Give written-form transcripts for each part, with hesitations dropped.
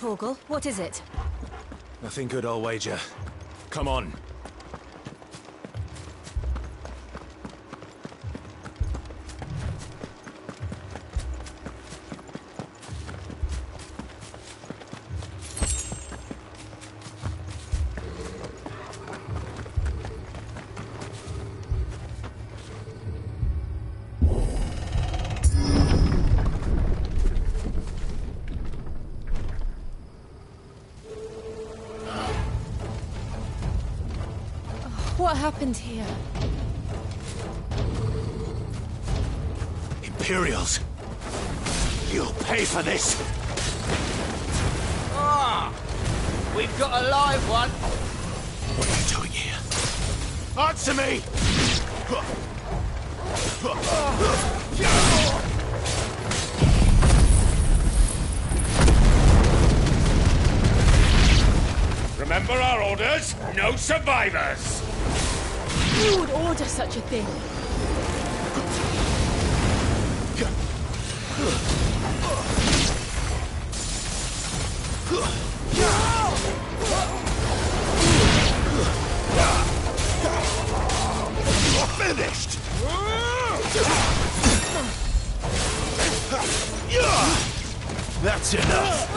Torgal, what is it? Nothing good, I'll wager. Come on. What happened here? Imperials! You'll pay for this! Ah! We've got a live one! What are you doing here? Answer me! Remember our orders? No survivors! Who would order such a thing? You're finished! That's enough!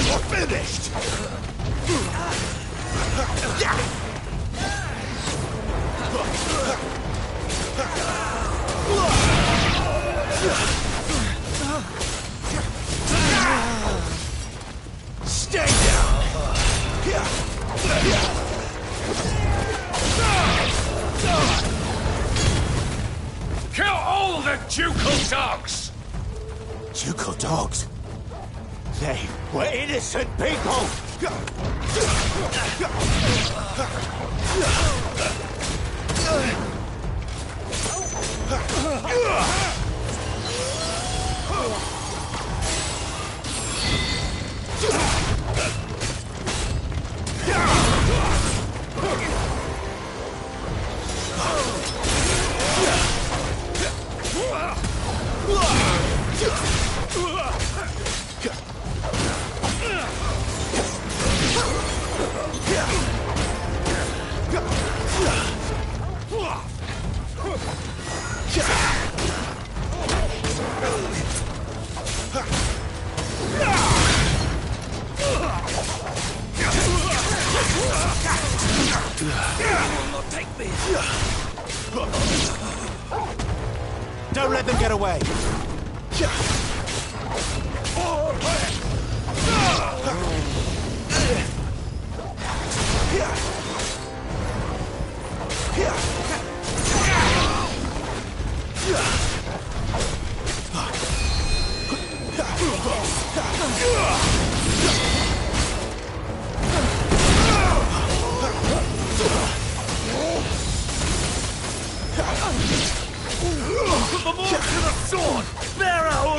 You're finished! Stay down! Kill all the ducal dogs! Ducal dogs? They were innocent people! Don't let them get away! Put them all to the sword! Bear our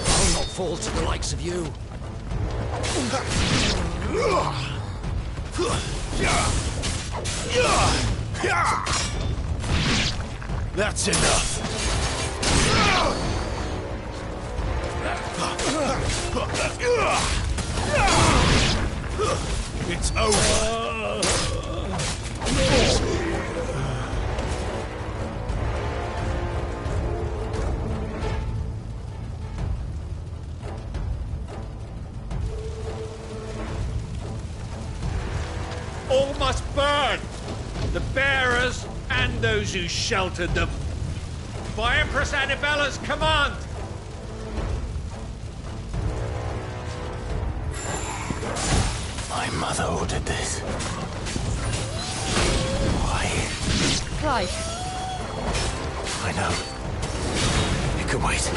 I'll not fall to the likes of you. That's enough! It's over! All must burn! The bearers and those who sheltered them. By Empress Annibella's command! My mother ordered this. Why? Clive. I know. It can wait.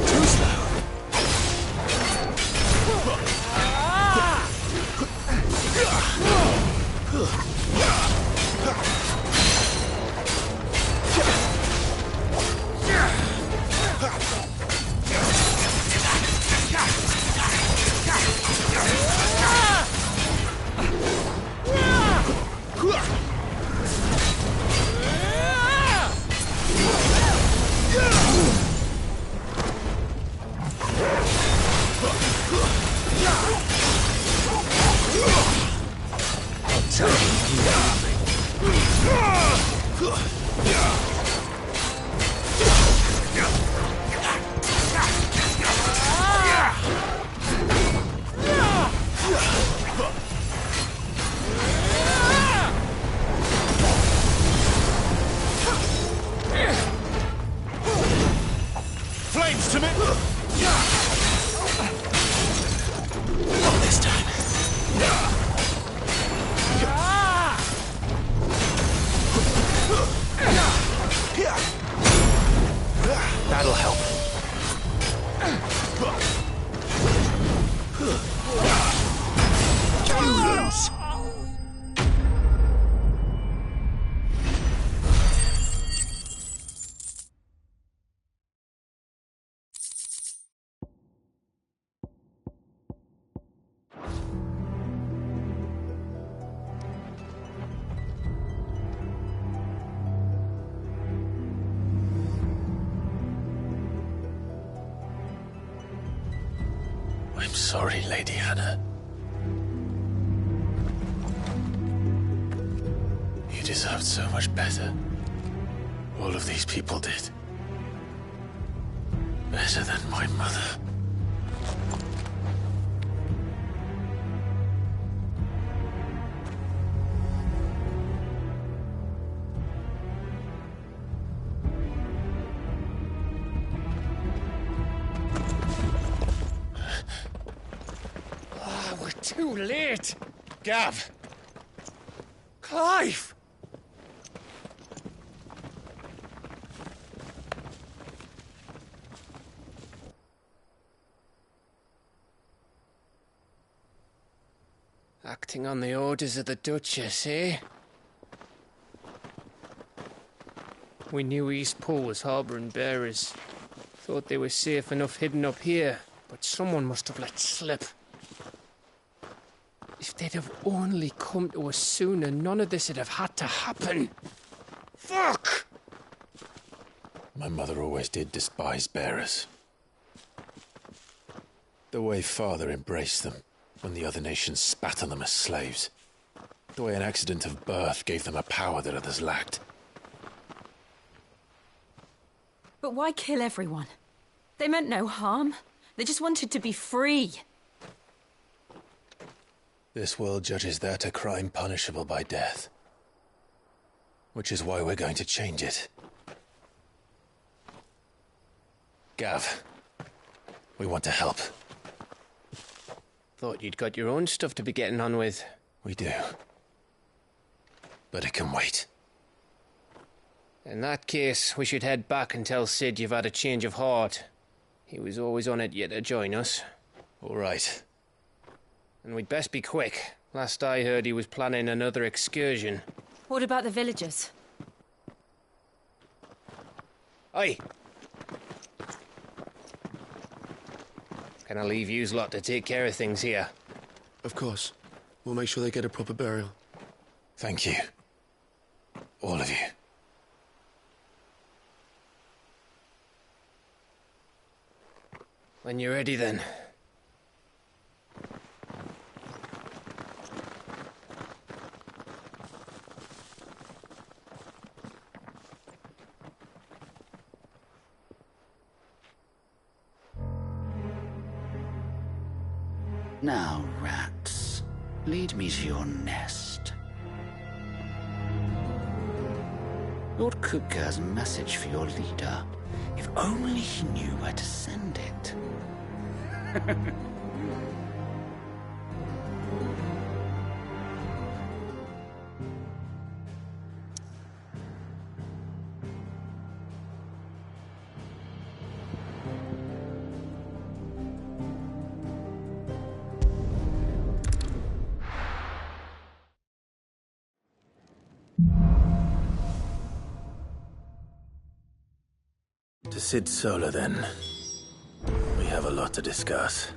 Too slow. Flames to me! Not this time. That'll help. You lose. I'm sorry, Lady Hannah. You deserved so much better. All of these people did. Better than my mother. Too late! Gav! Clive! Acting on the orders of the Duchess, eh? We knew East Pole was harbouring bearers. Thought they were safe enough hidden up here, but someone must have let slip. If they'd have only come to us sooner, none of this would have had to happen. Fuck! My mother always did despise bearers. The way Father embraced them when the other nations spat on them as slaves. The way an accident of birth gave them a power that others lacked. But why kill everyone? They meant no harm. They just wanted to be free. This world judges that a crime punishable by death. Which is why we're going to change it. Gav, we want to help. Thought you'd got your own stuff to be getting on with. We do. But it can wait. In that case, we should head back and tell Sid you've had a change of heart. He was always on it yet to join us. All right. And we'd best be quick. Last I heard, he was planning another excursion. What about the villagers? Aye. Can I leave yous lot to take care of things here? Of course. We'll make sure they get a proper burial. Thank you. All of you. When you're ready, then. Now, rats, lead me to your nest. Lord Kupka has a message for your leader. If only he knew where to send it. To Sid Solar, then. We have a lot to discuss.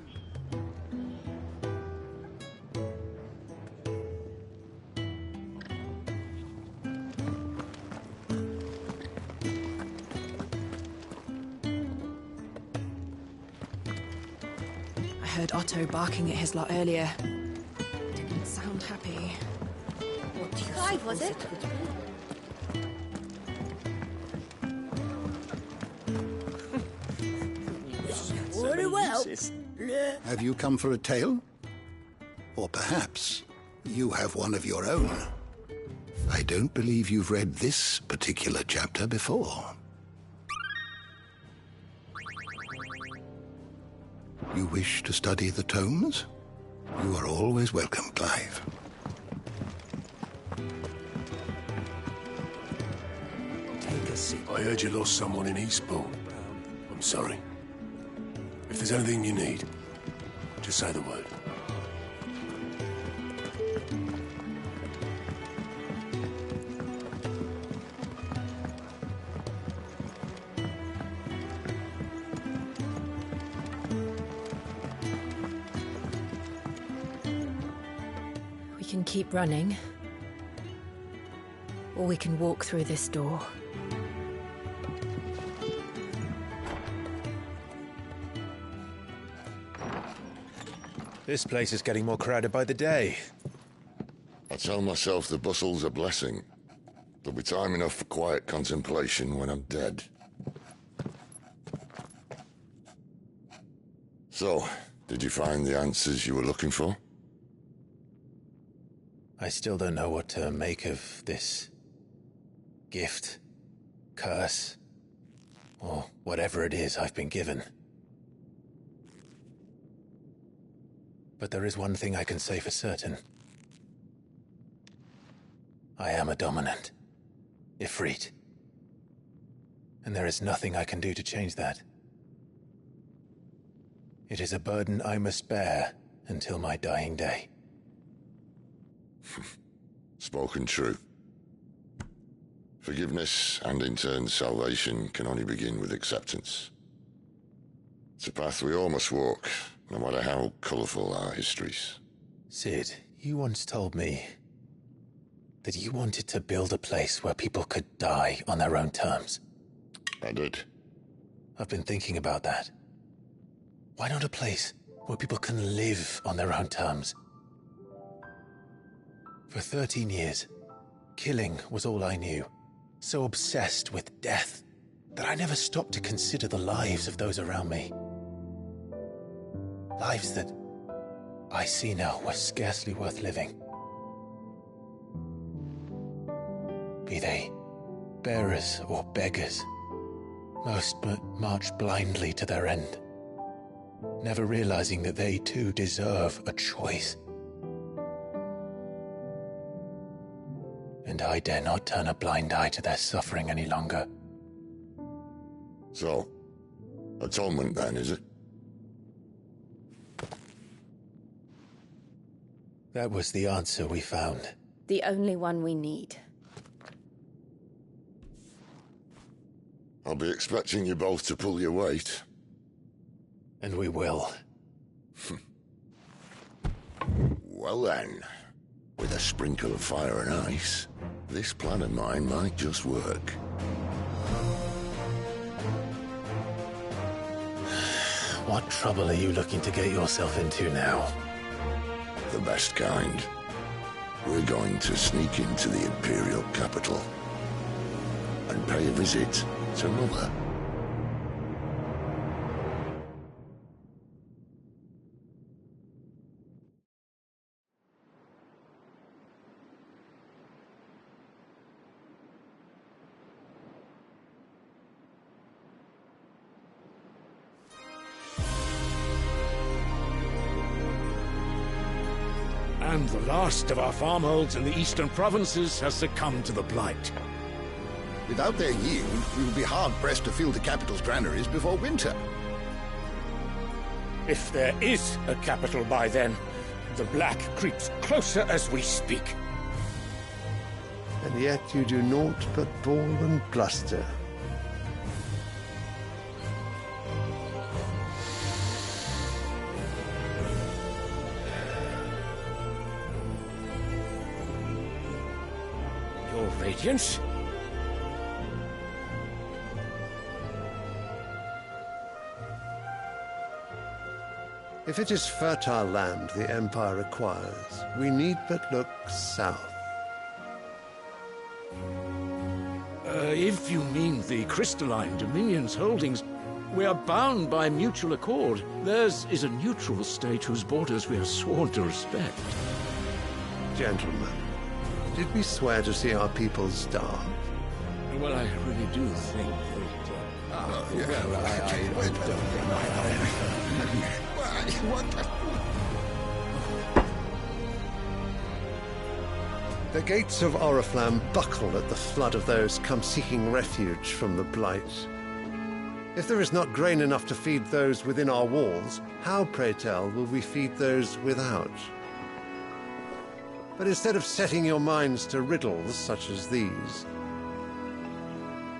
I heard Otto barking at his lot earlier. Didn't sound happy. Clive, was it? Very well. Have you come for a tale? Or perhaps you have one of your own. I don't believe you've read this particular chapter before. You wish to study the tomes? You are always welcome, Clive. Take a seat. I heard you lost someone in Eastbourne. I'm sorry. If there's anything you need, just say the word. We can keep running. Or we can walk through this door. This place is getting more crowded by the day. I tell myself the bustle's a blessing. There'll be time enough for quiet contemplation when I'm dead. So, did you find the answers you were looking for? I still don't know what to make of this gift, curse, or whatever it is I've been given. But there is one thing I can say for certain. I am a dominant, Ifrit. And there is nothing I can do to change that. It is a burden I must bear until my dying day. Spoken true. Forgiveness and in turn salvation can only begin with acceptance. It's a path we all must walk, no matter how colourful our histories. Sid, you once told me that you wanted to build a place where people could die on their own terms. I did. I've been thinking about that. Why not a place where people can live on their own terms? For 13 years, killing was all I knew. So obsessed with death that I never stopped to consider the lives of those around me. Lives that I see now were scarcely worth living. Be they bearers or beggars, most march blindly to their end, never realizing that they too deserve a choice. And I dare not turn a blind eye to their suffering any longer. So, atonement then, is it? That was the answer we found. The only one we need. I'll be expecting you both to pull your weight. And we will. Well then, with a sprinkle of fire and ice, this plan of mine might just work. What trouble are you looking to get yourself into now? The best kind. We're going to sneak into the Imperial capital and pay a visit to Mother. And the last of our farmholds in the eastern provinces has succumbed to the blight. Without their yield, we will be hard-pressed to fill the capital's granaries before winter. If there is a capital by then, the black creeps closer as we speak. And yet you do naught but bawl and bluster. Radiance? If it is fertile land the Empire requires, we need but look south. If you mean the crystalline Dominion's holdings, we are bound by mutual accord. Theirs is a neutral state whose borders we are sworn to respect. Gentlemen, did we swear to see our people starve? Well, I really do think that... The gates of Oriflamme buckle at the flood of those come seeking refuge from the Blight. If there is not grain enough to feed those within our walls, how, pray tell, will we feed those without? But instead of setting your minds to riddles such as these,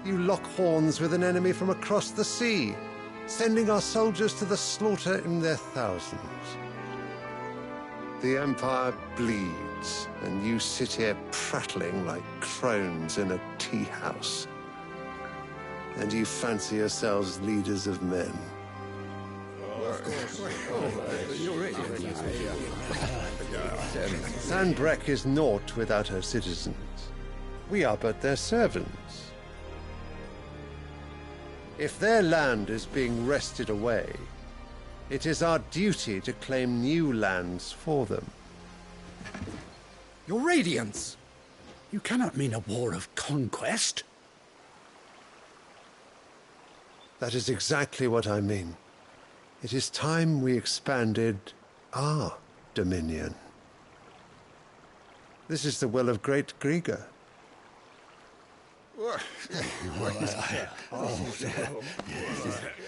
you lock horns with an enemy from across the sea, sending our soldiers to the slaughter in their thousands. The Empire bleeds, and you sit here prattling like crones in a tea house. And you fancy yourselves leaders of men. Sanbreque is naught without her citizens. We are but their servants. If their land is being wrested away, it is our duty to claim new lands for them. Your Radiance! You cannot mean a war of conquest. That is exactly what I mean. It is time we expanded our dominion. This is the will of great Grieger.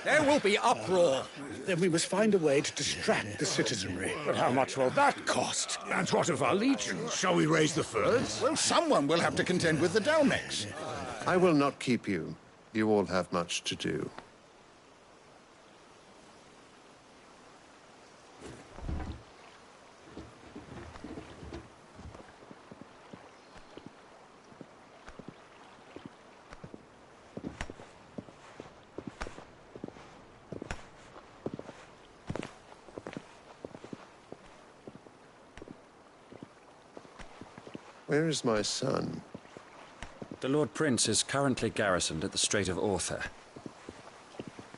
There will be uproar. Then we must find a way to distract the citizenry. But how much will that cost? And what of our legions? Shall we raise the furs? Well, someone will have to contend with the Dalmex. I will not keep you. You all have much to do. Where is my son? The Lord Prince is currently garrisoned at the Strait of Author.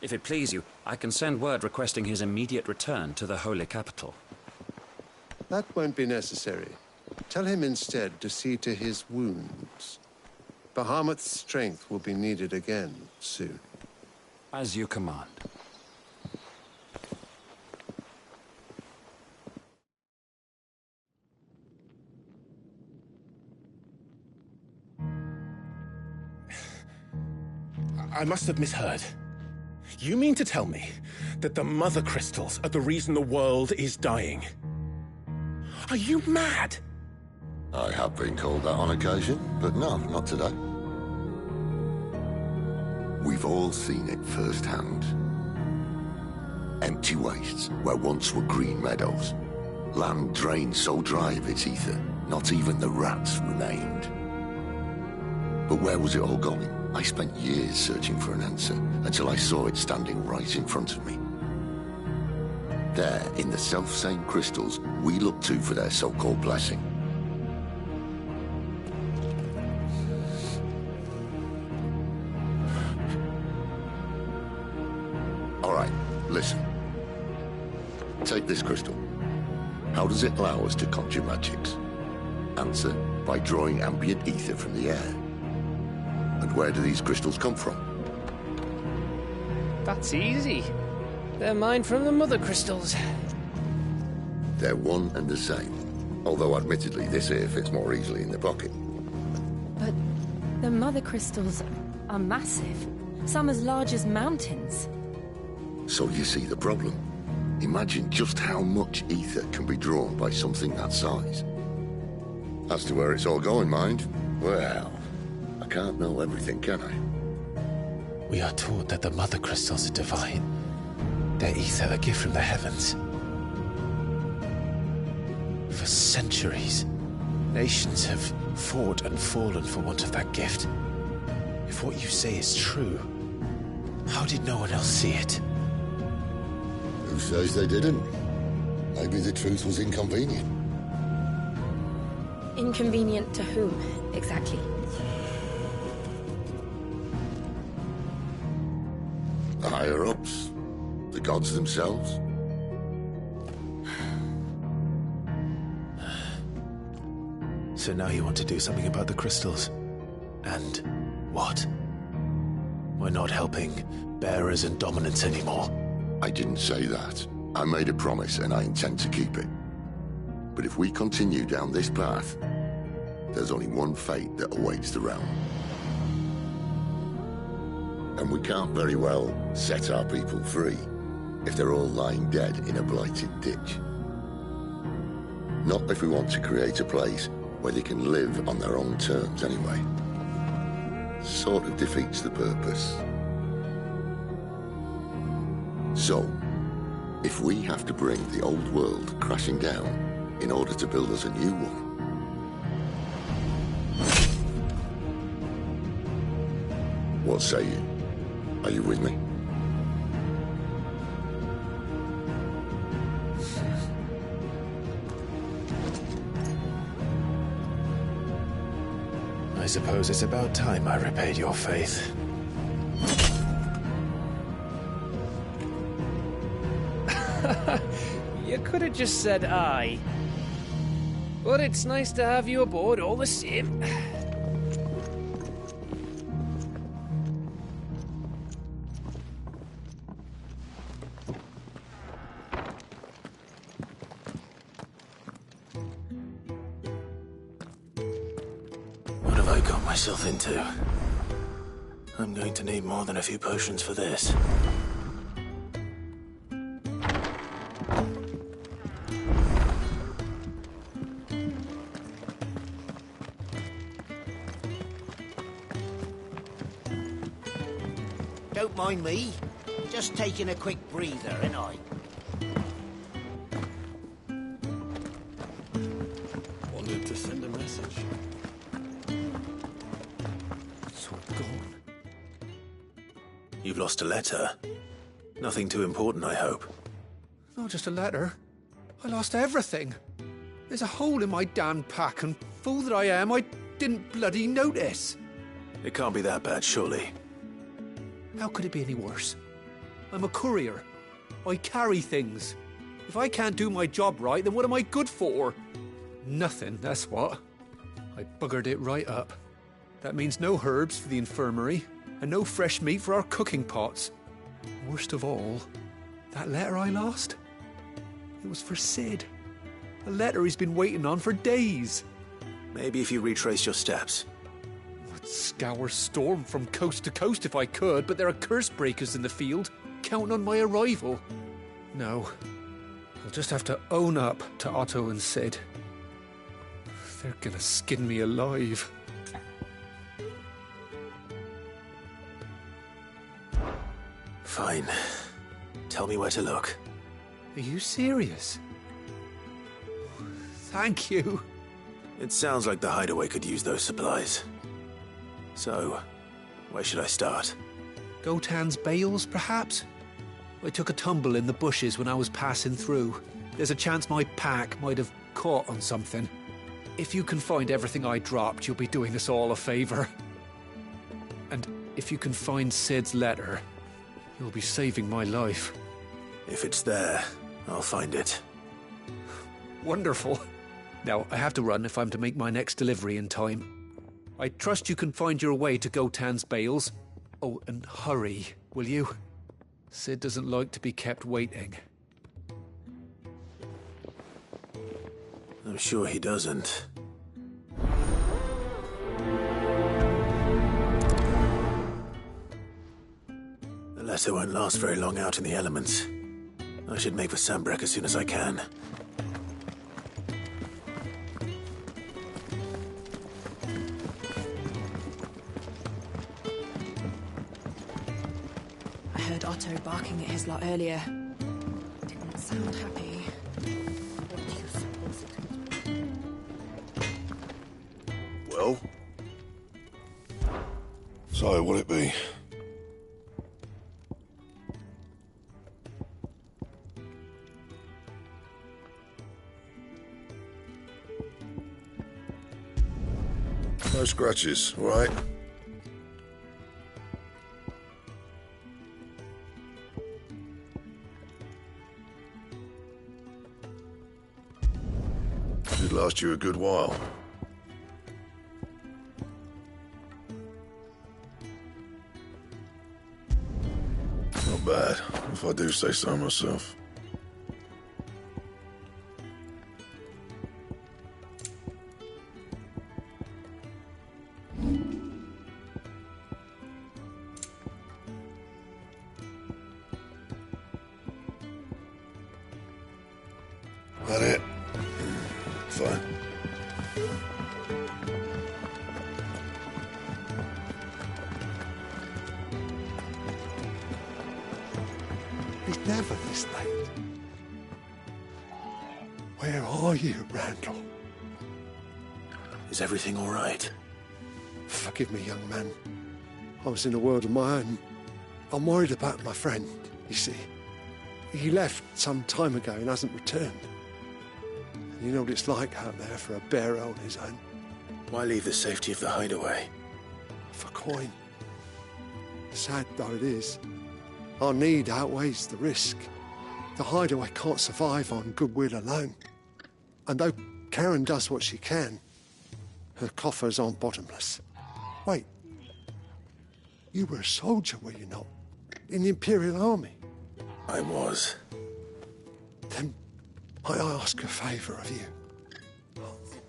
If it please you, I can send word requesting his immediate return to the Holy Capital. That won't be necessary. Tell him instead to see to his wounds. Bahamut's strength will be needed again soon. As you command. I must have misheard. You mean to tell me that the Mother Crystals are the reason the world is dying? Are you mad? I have been called that on occasion, but no, not today. We've all seen it firsthand. Empty wastes where once were green meadows. Land drained so dry of its ether, not even the rats remained. But where was it all going? I spent years searching for an answer, until I saw it standing right in front of me. There, in the self-same crystals we look to for their so-called blessing. All right, listen. Take this crystal. How does it allow us to conjure magics? Answer, by drawing ambient ether from the air. And where do these crystals come from? That's easy. They're mine from the Mother Crystals. They're one and the same. Although admittedly this here fits more easily in the pocket. But the Mother Crystals are massive. Some as large as mountains. So you see the problem. Imagine just how much ether can be drawn by something that size. As to where it's all going, mind, well, I can't know everything, can I? We are taught that the Mother Crystals are divine. Their ether a gift from the heavens. For centuries, Nations have fought and fallen for want of that gift. If what you say is true, how did no one else see it? Who says they didn't? Maybe the truth was inconvenient. Inconvenient to whom, exactly? The higher-ups? The gods themselves? So now you want to do something about the crystals? And what? We're not helping bearers and dominants anymore. I didn't say that. I made a promise and I intend to keep it. But if we continue down this path, there's only one fate that awaits the realm. And we can't very well set our people free if they're all lying dead in a blighted ditch. Not if we want to create a place where they can live on their own terms anyway. Sort of defeats the purpose. So, if we have to bring the old world crashing down in order to build us a new one, what say you? Are you with me? I suppose it's about time I repaid your faith. You could have just said aye. But it's nice to have you aboard all the same. What have I got myself into? I'm going to need more than a few potions for this. Don't mind me. Just taking a quick breather, ain't I? Wanted to send a message. It's all gone. You've lost a letter. Nothing too important, I hope. Not just a letter. I lost everything. There's a hole in my damn pack, and fool that I am, I didn't bloody notice. It can't be that bad, surely. How could it be any worse? I'm a courier. I carry things. If I can't do my job right, then what am I good for? Nothing, that's what. I buggered it right up. That means no herbs for the infirmary, and no fresh meat for our cooking pots. Worst of all, that letter I lost? It was for Sid. A letter he's been waiting on for days. Maybe if you retrace your steps. I'd scour Storm from coast to coast if I could, but there are curse breakers in the field, counting on my arrival. No, I'll just have to own up to Otto and Sid. They're gonna skin me alive. Fine. Tell me where to look. Are you serious? Thank you. It sounds like the hideaway could use those supplies. So, where should I start? Gotan's bales, perhaps? I took a tumble in the bushes when I was passing through. There's a chance my pack might have caught on something. If you can find everything I dropped, you'll be doing us all a favor. And if you can find Sid's letter, you'll be saving my life. If it's there, I'll find it. Wonderful. Now, I have to run if I'm to make my next delivery in time. I trust you can find your way to Gotan's bales. Oh, and hurry, will you? Sid doesn't like to be kept waiting. I'm sure he doesn't. The letter won't last very long out in the elements. I should make for Sambrek as soon as I can. I heard Otto barking at his lot earlier. Didn't sound happy. So? So, what'll it be? No scratches, all right? Should last you a good while. Not bad, if I do say so myself. That it? Fine. He's never this late. Where are you, Randall? Is everything all right? Forgive me, young man. I was in a world of my own. I'm worried about my friend, you see. He left some time ago and hasn't returned. You know what it's like out there for a bearer on his own. Why leave the safety of the hideaway? For coin. Sad though it is, our need outweighs the risk. The hideaway can't survive on goodwill alone. And though Karen does what she can, her coffers aren't bottomless. Wait. You were a soldier, were you not? In the Imperial Army? I was. Then I ask a favour of you.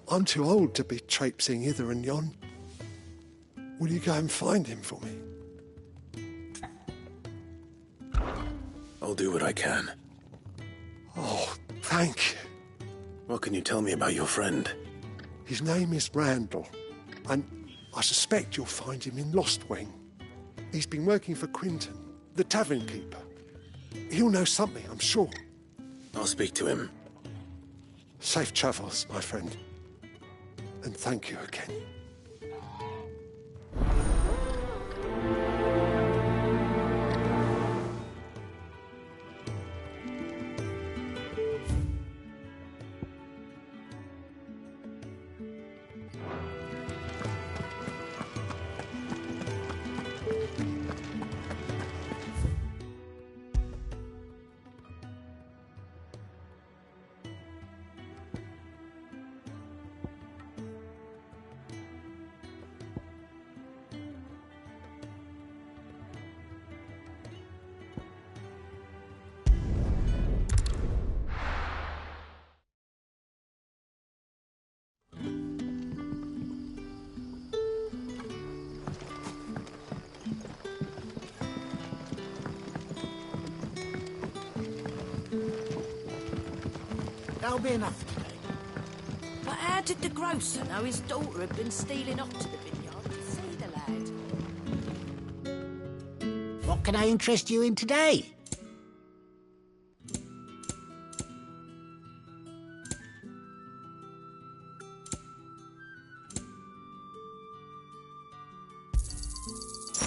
I'm too old to be traipsing hither and yon. Will you go and find him for me? I'll do what I can. Oh, thank you. What can you tell me about your friend? His name is Randall, and I suspect you'll find him in Lost Wing. He's been working for Quinton, the tavern keeper. He'll know something, I'm sure. I'll speak to him. Safe travels, my friend. And thank you again. That'll be enough today. But how did the grocer know his daughter had been stealing off to the vineyard to see the lad? What can I interest you in today?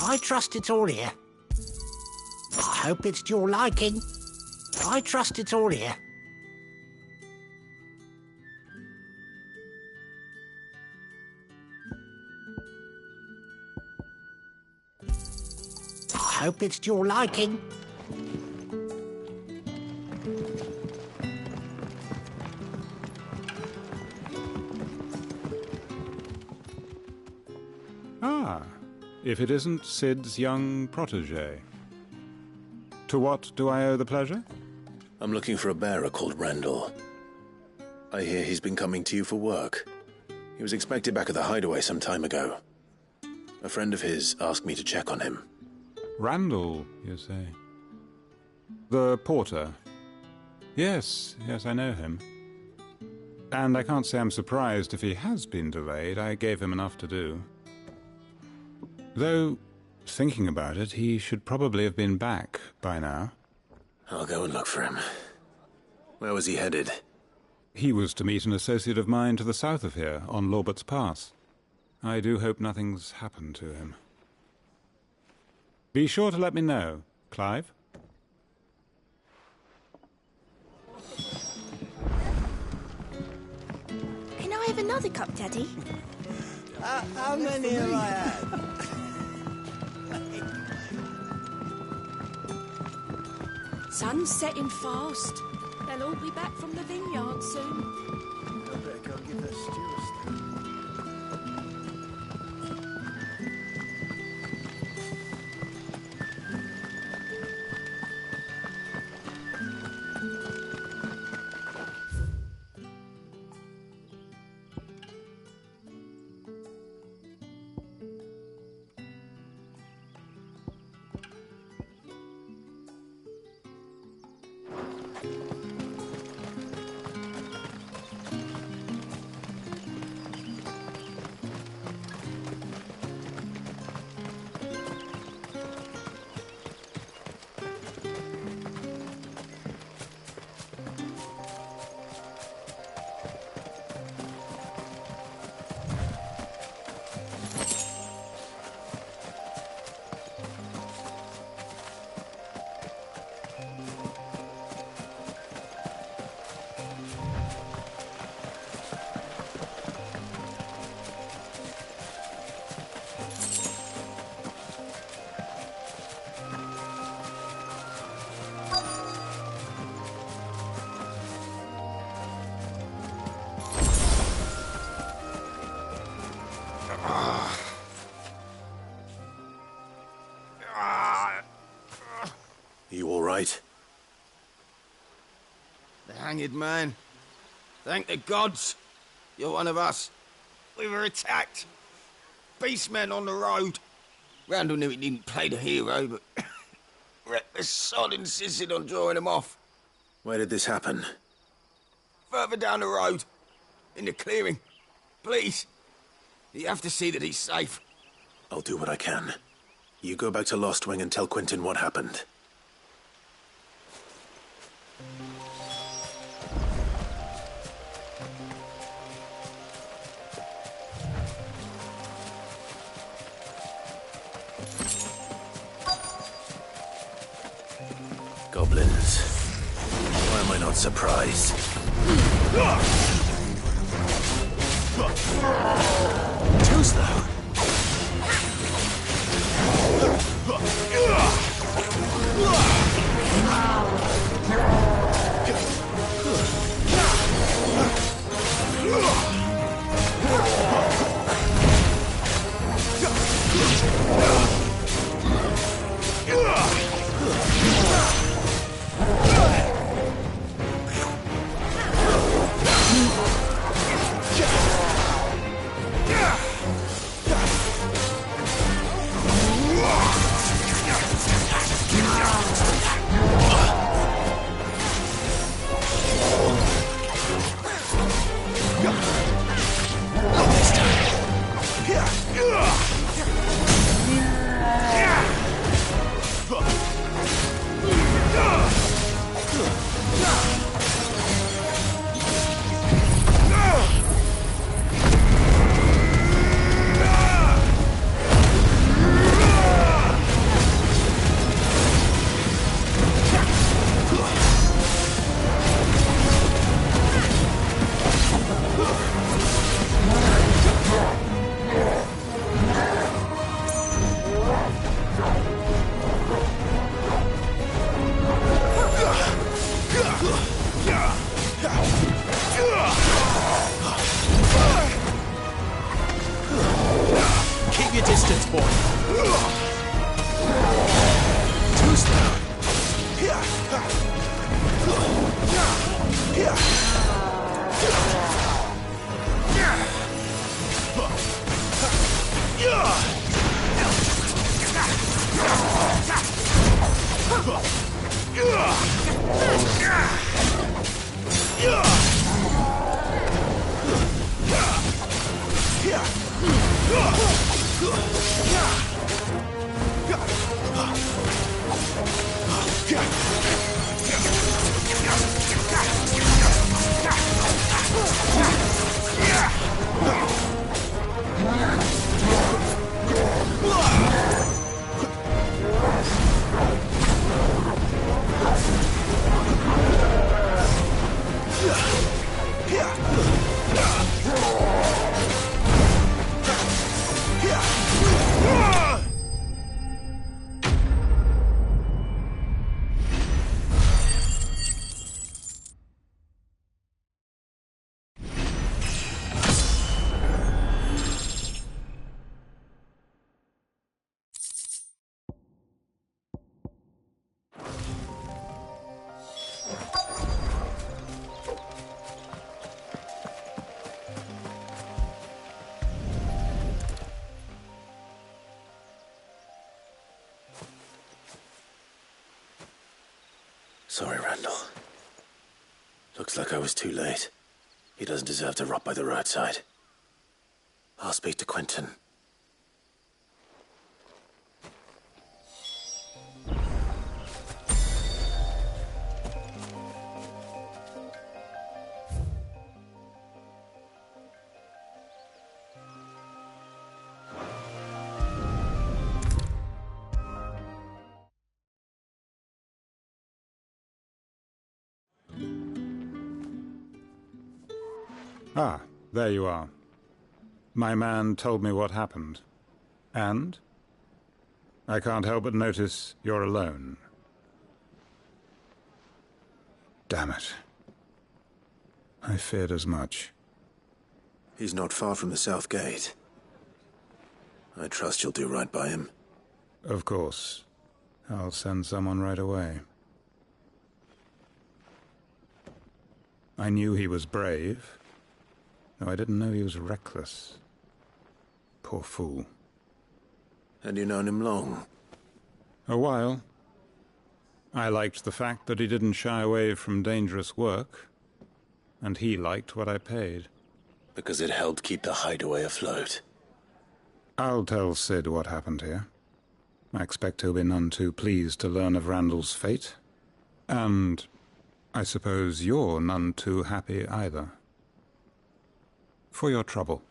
I trust it's all here. I hope it's to your liking. I trust it's all here. I hope it's to your liking. Ah, if it isn't Sid's young protege. To what do I owe the pleasure? I'm looking for a bearer called Randall. I hear he's been coming to you for work. He was expected back at the hideaway some time ago. A friend of his asked me to check on him. Randall, you say? The porter? Yes, I know him. And I can't say I'm surprised if he has been delayed. I gave him enough to do. Though, thinking about it, he should probably have been back by now. I'll go and look for him. Where was he headed? He was to meet an associate of mine to the south of here, on Lorbert's Pass. I do hope nothing's happened to him. Be sure to let me know, Clive. Can I have another cup, Daddy? How many have I had? Sun's setting fast. They'll all be back from the vineyard soon. I better go give the stew a stir. You all right? The hanged man. Thank the gods. You're one of us. We were attacked. Beastmen on the road. Randall knew he didn't play the hero, but the sod insisted on drawing him off. Where did this happen? Further down the road. In the clearing. Please. You have to see that he's safe. I'll do what I can. You go back to Lost Wing and tell Quentin what happened. Goblins. Why am I not surprised? Too slow. Keep your distance, boy. Too slow. Sorry, Randall. Looks like I was too late. He doesn't deserve to rot by the roadside. I'll speak to Quentin. Ah, there you are. My man told me what happened. And? I can't help but notice you're alone. Damn it. I feared as much. He's not far from the south gate. I trust you'll do right by him. Of course. I'll send someone right away. I knew he was brave, though I didn't know he was reckless. Poor fool. And you've known him long? A while. I liked the fact that he didn't shy away from dangerous work, and he liked what I paid. Because it helped keep the hideaway afloat. I'll tell Sid what happened here. I expect he'll be none too pleased to learn of Randall's fate. And I suppose you're none too happy either. For your trouble.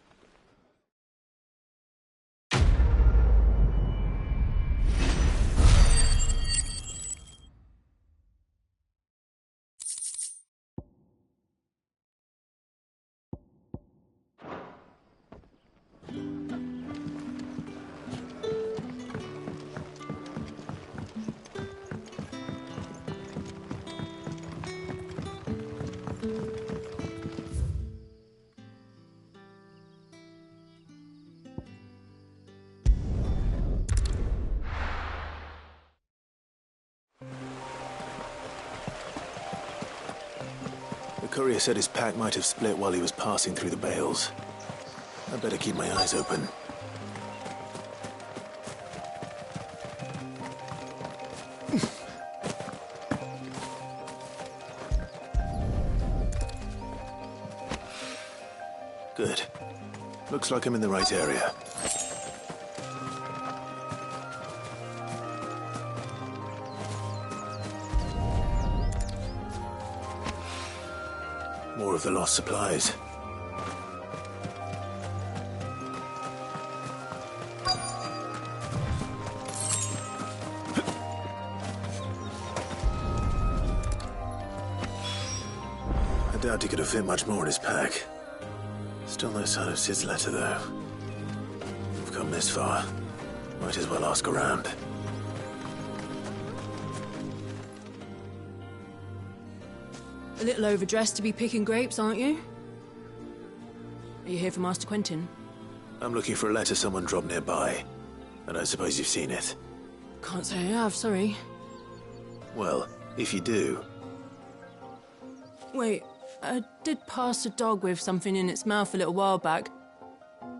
The courier said his pack might have split while he was passing through the bales. I'd better keep my eyes open. Good. Looks like I'm in the right area. More of the lost supplies. I doubt he could have fit much more in his pack. Still no sign of Sid's letter, though. We've come this far. Might as well ask around. A little overdressed to be picking grapes, aren't you? Are you here for Master Quentin? I'm looking for a letter someone dropped nearby. And I suppose you've seen it. Can't say I have, sorry. Well, if you do... Wait, I did pass a dog with something in its mouth a little while back.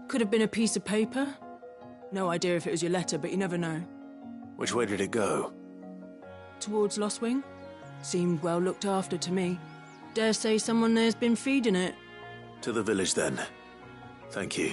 Could have been a piece of paper. No idea if it was your letter, but you never know. Which way did it go? Towards Lost Wing. Seemed well looked after to me. Dare say someone there's been feeding it. To the village, then. Thank you.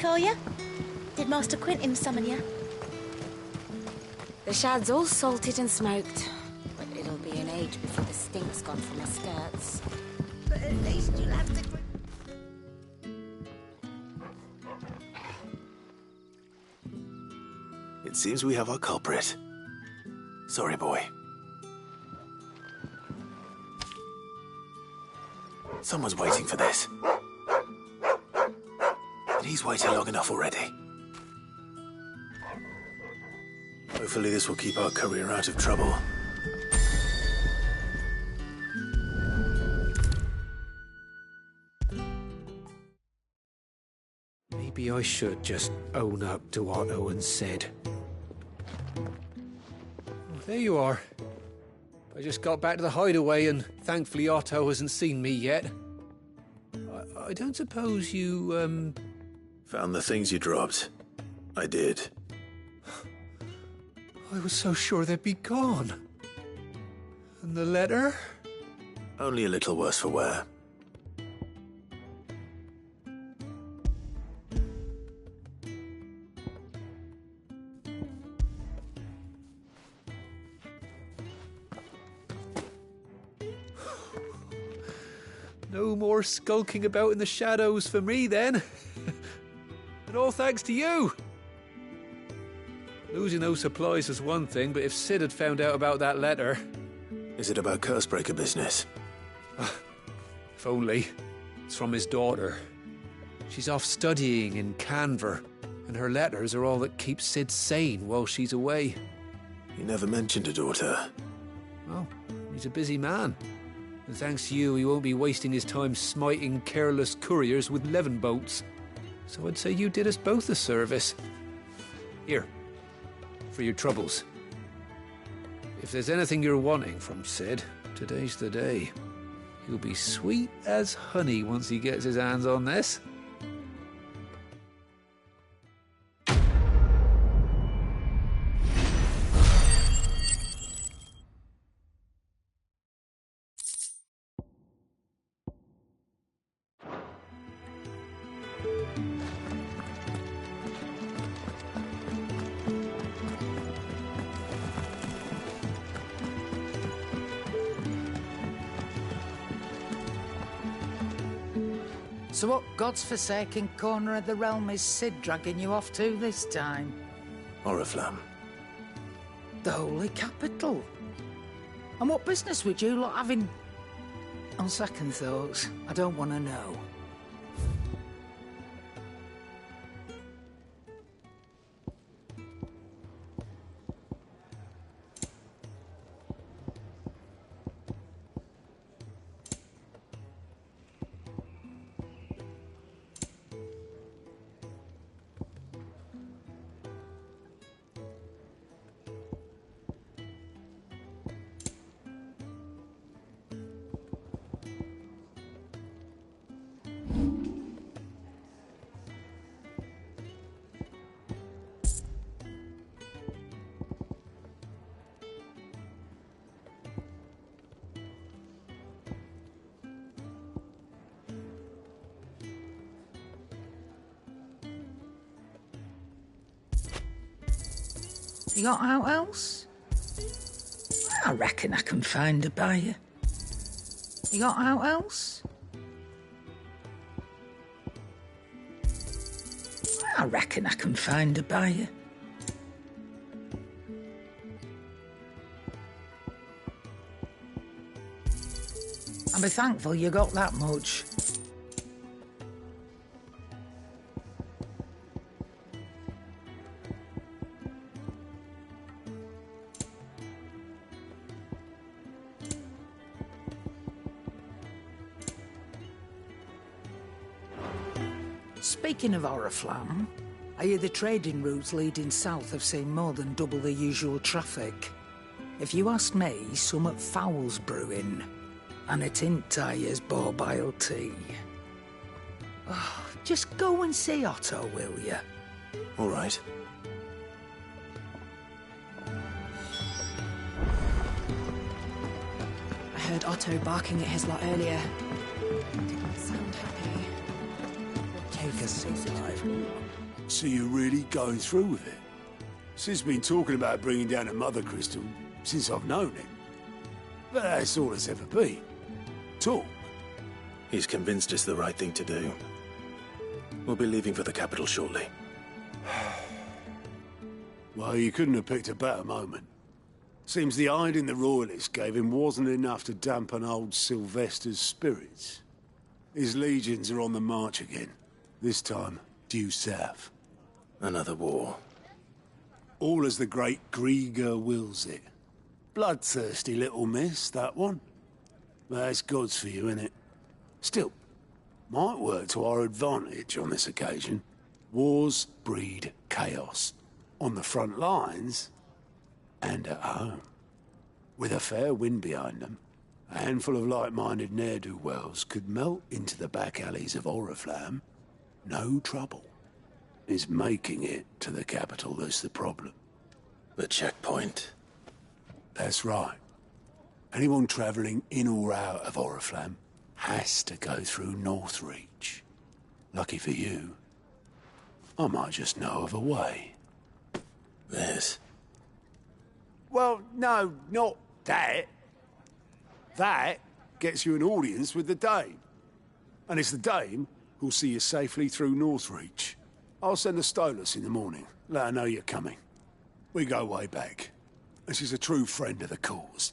Are you? Did Master Quentin summon you? The shad's all salted and smoked, but it'll be an age before the stink's gone from my skirts. But at least you'll have to... It seems we have our culprit. Sorry, boy. Someone's waiting for this. And he's waited long enough already. Hopefully this will keep our courier out of trouble. Maybe I should just own up to what Owen said. Oh, there you are. I just got back to the hideaway and thankfully Otto hasn't seen me yet. I don't suppose you, Found the things you dropped. I did. I was so sure they'd be gone. And the letter? Only a little worse for wear. No more skulking about in the shadows for me, then. And all thanks to you. Losing those supplies was one thing, but if Sid had found out about that letter... Is it about Cursebreaker business? If only. It's from his daughter. She's off studying in Canver, and her letters are all that keeps Sid sane while she's away. He never mentioned a daughter. Oh, he's a busy man. And thanks to you, he won't be wasting his time smiting careless couriers with levin bolts. So I'd say you did us both a service. Here, for your troubles. If there's anything you're wanting from Sid, today's the day. He'll be sweet as honey once he gets his hands on this. So what God's forsaken corner of the realm is Sid dragging you off to this time? Oriflamme. The Holy Capital. And what business would you lot have in... On second thoughts, I don't want to know. You got out else? I reckon I can find a buyer. You got out else? I reckon I can find a buyer. I'll be thankful you got that much. Speaking of Oriflamme, I hear the trading routes leading south have seen more than double the usual traffic. If you ask me, summat foul's brewing, and it ain't Tyre's borbile tea. Oh, just go and see Otto, will you? All right. I heard Otto barking at his lot earlier. Didn't sound happy. Take a seat, Clive. So you're really going through with it? Sid's been talking about bringing down a Mother Crystal since I've known him. But that's all it's ever been. Talk. He's convinced it's the right thing to do. We'll be leaving for the capital shortly. Well, you couldn't have picked a better moment. Seems the hiding the Royalists gave him wasn't enough to dampen old Sylvester's spirits. His legions are on the march again. This time, due south. Another war. All as the great Grieger wills it. Bloodthirsty little miss, that one. But that's God's for you, innit? Still, might work to our advantage on this occasion. Wars breed chaos. On the front lines and at home. With a fair wind behind them, a handful of like-minded ne'er-do-wells could melt into the back alleys of Oriflamme. No trouble. It's making it to the capital that's the problem. The checkpoint. That's right. Anyone travelling in or out of Oriflamme has to go through Northreach. Lucky for you, I might just know of a way. This? Well, no, not that. That gets you an audience with the Dame. And it's the Dame who'll see you safely through Northreach. I'll send a Stolas in the morning. Let her know you're coming. We go way back. And she's a true friend of the cause.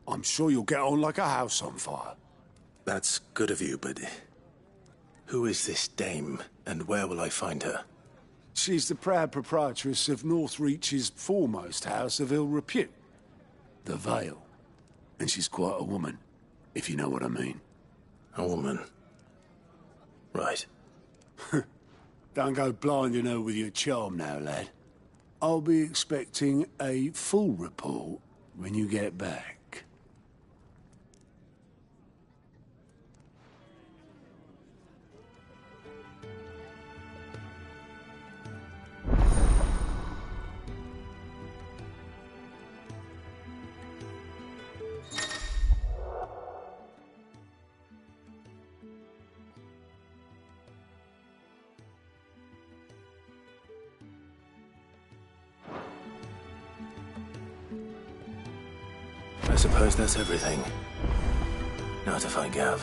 I'm sure you'll get on like a house on fire. That's good of you, but who is this Dame, and where will I find her? She's the proud proprietress of Northreach's foremost house of ill repute, the Vale. And she's quite a woman, if you know what I mean. A woman? Right. Don't go blinding her with your charm now, lad. I'll be expecting a full report when you get back. I suppose that's everything. Now to find Gav.